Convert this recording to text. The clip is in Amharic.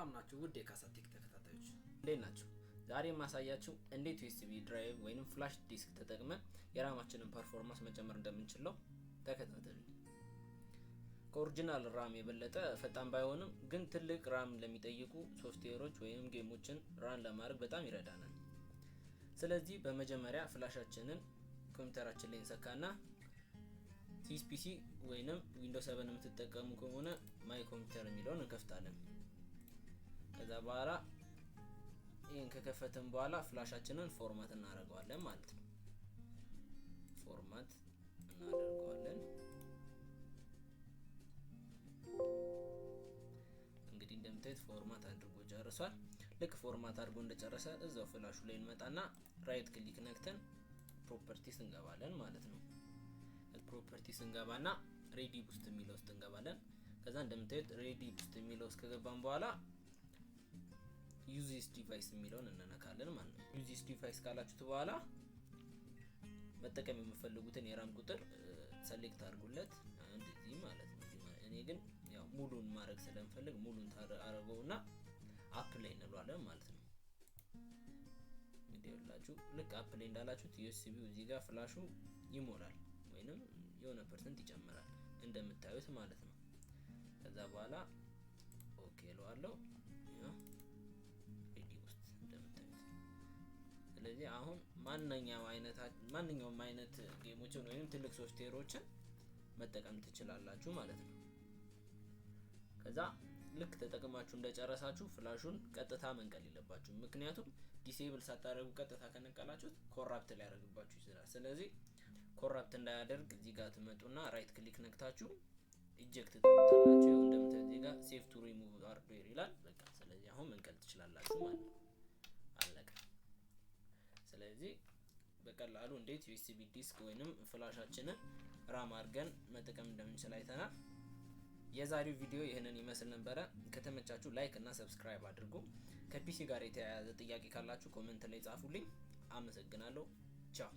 ሰላም ናችሁ ውድ የካሳቴክ ተከታታዮች እንዴት ናችሁ? ዛሬ ማሳያችሁ እንዴት ዩኤስቢ ድራይቭ ወይንም ፍላሽ ዲስክ ተጠቅመን የራማችንን ፐርፎርማንስ መጨመር እንደምንችል ተከታተሉ። ከኦሪጂናል ራም የበለጠ ፈጣን ባይሆንም ግን ትልቅ ራም ለሚጠይቁ ሶፍትዌሮች ወይንም ጌሞችን ራን ለማድረግ በጣም ይረዳናል። ስለዚህ በመጀመሪያ ፍላሻችንን ኮምፒውተራችን ላይ እንሰካና ሲፒሲ ወይንም ዊንዶውስ 7 የምትጠቀሙ ከሆነ ማይ ኮምፒውተር የሚለውን እንከፍታለን። ከዛ በኋላ ይሄን ከከፈተን በኋላ ፍላሻችንን ፎርማት እናደርገዋለን ማለት ነው። ፎርማት እናደርገዋለን። እንግዲህ እንደምታዩት ፎርማት አድርጎ ጨርሷል። ልክ ፎርማት አድርጎ እንደጨረሰ እዛው ፍላሹ ላይ እንመጣና ራይት ክሊክ ነክተን ፕሮፐርቲስ እንገባለን ማለት ነው። ፕሮፐርቲስ እንገባና ሬዲ ቡስት የሚለው ውስጥ እንገባለን። ከዛ እንደምታዩት ሬዲ ቡስት የሚለው ውስጥ ከገባን በኋላ ዩዝ ዚስ ዲቫይስ የሚለውን እንነካለን ማለት ነው። ዩዝ ዚስ ዲቫይስ ካላችሁት በኋላ መጠቀም የምትፈልጉትን የራም ቁጥር ሰሌክት አድርጉለት እንደዚህ ማለት ነው። እኔ ግን ያው ሙሉን ማድረግ ስለምፈልግ ሙሉን ታረጋውና አፕ ላይ እንለዋለን ማለት ነው። እንግዲህ ልክ አፕ ላይ እንዳላችሁት ዩኤስቢው እዚህ ጋር ፍላሹ ይሞላል ወይንም የሆነ ፐርሰንት ይጨምራል እንደምታዩት ማለት ነው። ከዛ በኋላ ኦኬ እለዋለሁ። ሬዲ ውስጥ እንደምታዩት። ስለዚህ አሁን ማንኛውም አይነት ጌሞችን ወይንም ትልቅ ሶፍትዌሮችን መጠቀም ትችላላችሁ ማለት ነው። ከዛ ልክ ተጠቅማችሁ እንደጨረሳችሁ ፍላሹን ቀጥታ መንቀል የለባችሁ። ምክንያቱም ዲሴብል ሳታደርጉ ቀጥታ ከነቀላችሁት ኮራፕት ሊያደርግባችሁ ይችላል። ስለዚህ ኮራፕት እንዳያደርግ እዚህ ጋር ትመጡና ራይት ክሊክ ነክታችሁ ኢጀክት ትሉታላችሁ። ይሄው እንደምታዩት እዚህ ጋር ሴቭ ቱ ሪሙቭ ሃርድዌር ይላል። በቃ ስለዚህ አሁን መንቀል ትችላላችሁ ማለት ነው። አለቀ። ስለዚህ በቀላሉ እንዴት ዩኤስቢ ዲስክ ወይንም ፍላሻችንን ራም አድርገን መጠቀም እንደምንችል አይተናል። የዛሬው ቪዲዮ ይሄንን ይመስል ነበር። ከተመቻችሁ ላይክ እና ሰብስክራይብ አድርጉ። ከፒሲ ጋር የተያያዘ ጥያቄ ካላችሁ ኮሜንት ላይ ጻፉልኝ። አመሰግናለሁ። ቻው